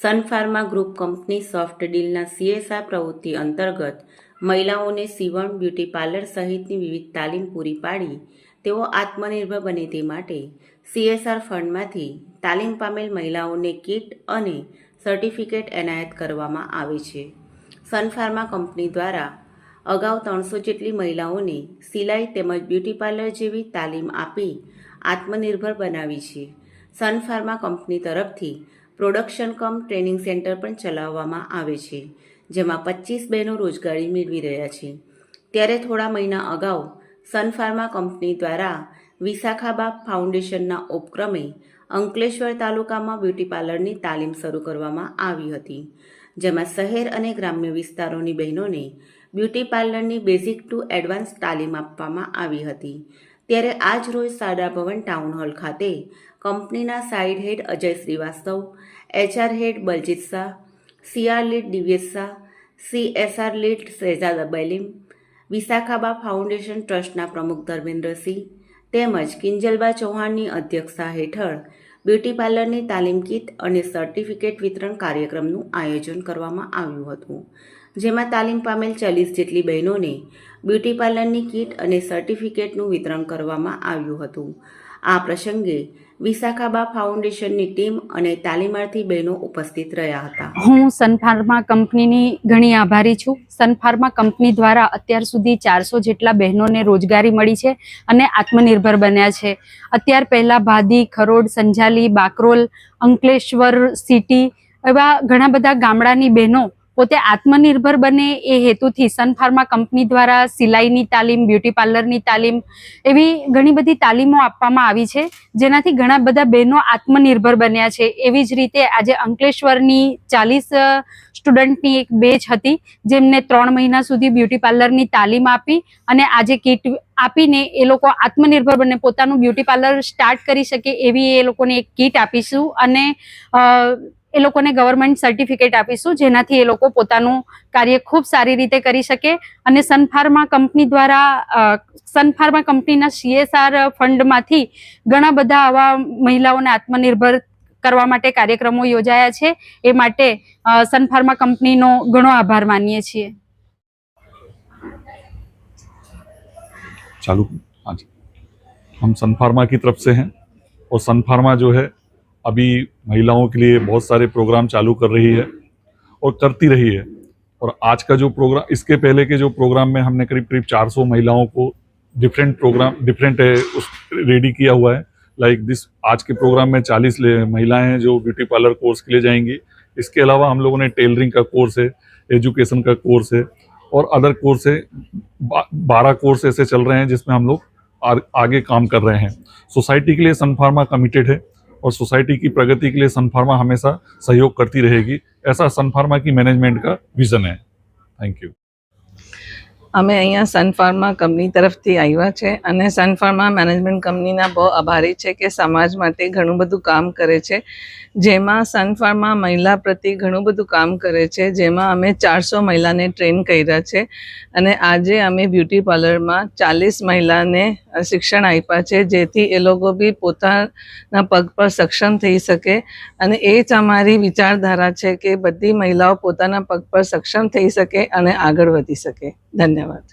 સન Pharma group company soft ડીલના CSR પ્રવૃત્તિ અંતર્ગત મહિલાઓને સીવણ, બ્યુટી પાર્લર સહિતની વિવિધ તાલીમ પૂરી પાડી તેઓ આત્મનિર્ભર બને તે માટે CSR ફંડમાંથી તાલીમ પામેલ મહિલાઓને કિટ અને સર્ટિફિકેટ એનાયત કરવામાં આવે છે। સન ફાર્મા કંપની દ્વારા અગાઉ 300 જેટલી મહિલાઓને સિલાઈ તેમજ બ્યુટી પાર્લર જેવી તાલીમ આપી આત્મનિર્ભર બનાવી છે। સન ફાર્મા કંપની તરફથી પ્રોડક્શન કમ ટ્રેનિંગ સેન્ટર પણ ચલાવવામાં આવે છે, જેમાં 25 બહેનો રોજગારી મેળવી રહ્યા છે। ત્યારે થોડા મહિના અગાઉ સન ફાર્મા કંપની દ્વારા વિશાખાબા ફાઉન્ડેશનના ઉપક્રમે અંકલેશ્વર તાલુકામાં બ્યુટી પાર્લરની તાલીમ શરૂ કરવામાં આવી હતી, જેમાં શહેર અને ગ્રામ્ય વિસ્તારોની બહેનોને બ્યુટી પાર્લરની બેઝિક ટુ એડવાન્સ તાલીમ આપવામાં આવી હતી। ત્યારે આજ રોજ સાડા ભવન ટાઉન હોલ ખાતે કંપનીના site head Ajay Shrivastava, HR head Baljeet Shah, CR lead Divyesh Shah, CSR lead Shahezad Belim, Vishakhaba foundation ટ્રસ્ટના પ્રમુખ ધર્મેન્દ્રસિંહ તેમજ કિંજલબા ચૌહાણની અધ્યક્ષતા હેઠળ બ્યુટી પાર્લરની તાલીમ કીટ અને સર્ટિફિકેટ વિતરણ કાર્યક્રમનું આયોજન કરવામાં આવ્યું હતું, જેમાં તાલીમ પામેલ 40 જેટલી બહેનોને બ્યુટી પાર્લરની કીટ અને સર્ટિફિકેટનું વિતરણ કરવામાં આવ્યું હતું। આ પ્રસંગે વિશાખાબા ફાઉન્ડેશનની ટીમ અને તાલીમાર્થી બહેનો ઉપસ્થિત રહ્યા હતા। હું સન ફાર્મા કંપનીની ઘણી આભારી છું। સન ફાર્મા કંપની દ્વારા અત્યાર સુધી 400 જેટલા બહેનોને રોજગારી મળી છે અને આત્મનિર્ભર બન્યા છે। અત્યાર પહેલા ભાદી, ખરોડ, સંજાલી, બાકરોલ, અંકલેશ્વર સિટી એવા ઘણા બધા ગામડાની બહેનો પોતે આત્મનિર્ભર બને એ હેતુથી સન ફાર્મા કંપની દ્વારા સિલાઈની તાલીમ, બ્યુટી પાર્લરની તાલીમ એવી ઘણી બધી તાલીમો આપવામાં આવી છે, જેનાથી ઘણા બધા બહેનો આત્મનિર્ભર બન્યા છે। એવી જ રીતે આજે અંકલેશ્વરની 40 સ્ટુડન્ટની એક બેચ હતી, જેમને 3 મહિના સુધી બ્યુટી પાર્લરની તાલીમ આપી અને આજે કીટ આપીને એ લોકો આત્મનિર્ભર બને પોતાનું બ્યુટી પાર્લર સ્ટાર્ટ કરી શકે એવી એ લોકોને એક કીટ આપીશું અને એ લોકોને ગવર્મેન્ટ સર્ટિફિકેટ આપીશું, જેનાથી એ લોકો પોતાનું કાર્ય ખૂબ સારી રીતે કરી શકે। અને સન ફાર્મા કંપની દ્વારા સન ફાર્મા કંપનીના CSR ફંડમાંથી ઘણા બધા આવા મહિલાઓને આત્મનિર્ભર કરવા માટે કાર્યક્રમો યોજાયા છે। એ માટે સન ફાર્મા કંપનીનો ઘણો આભાર માનીએ છીએ। चालू हाँ जी, हम सन फार्मा की तरफ से हैं और सन फार्मा जो है अभी महिलाओं के लिए बहुत सारे प्रोग्राम चालू कर रही है और करती रही है। और आज का जो प्रोग्राम, इसके पहले के जो प्रोग्राम में हमने करीब 400 महिलाओं को डिफरेंट रेडी किया हुआ है। लाइक दिस आज के प्रोग्राम में 40 महिलाएं हैं जो ब्यूटी पार्लर कोर्स के लिए जाएंगी। इसके अलावा हम लोगों ने टेलरिंग का कोर्स है, एजुकेशन का कोर्स है और अदर कोर्स है। 12 कोर्स ऐसे चल रहे हैं जिसमें हम लोग आगे काम कर रहे हैं। सोसाइटी के लिए सन फार्मा कमिटेड है और सोसाइटी की प्रगति के लिए सन फार्मा हमेशा सहयोग करती रहेगी, ऐसा सन फार्मा की मैनेजमेंट का विजन है। Thank you. અમે અહીંયા સન ફાર્મા કંપની તરફથી આવ્યા છે અને સન ફાર્મા મેનેજમેન્ટ કંપનીના બહુ આભારી છે કે સમાજ માટે ઘણું બધું કામ કરે છે, જેમાં સન ફાર્મા મહિલા પ્રતિ ઘણું બધું કામ કરે છે, જેમાં અમે 400 મહિલાને ટ્રેન કર્યા છે અને આજે અમે બ્યુટી પાર્લરમાં 40 મહિલાને શિક્ષણ આપ્યા છે, જેથી એ લોકો બી પોતાના પગ પર સક્ષમ થઈ શકે। અને એ જ અમારી વિચારધારા છે કે બધી મહિલાઓ પોતાના પગ પર સક્ષમ થઈ શકે અને આગળ વધી શકે। ધન્યવાદ।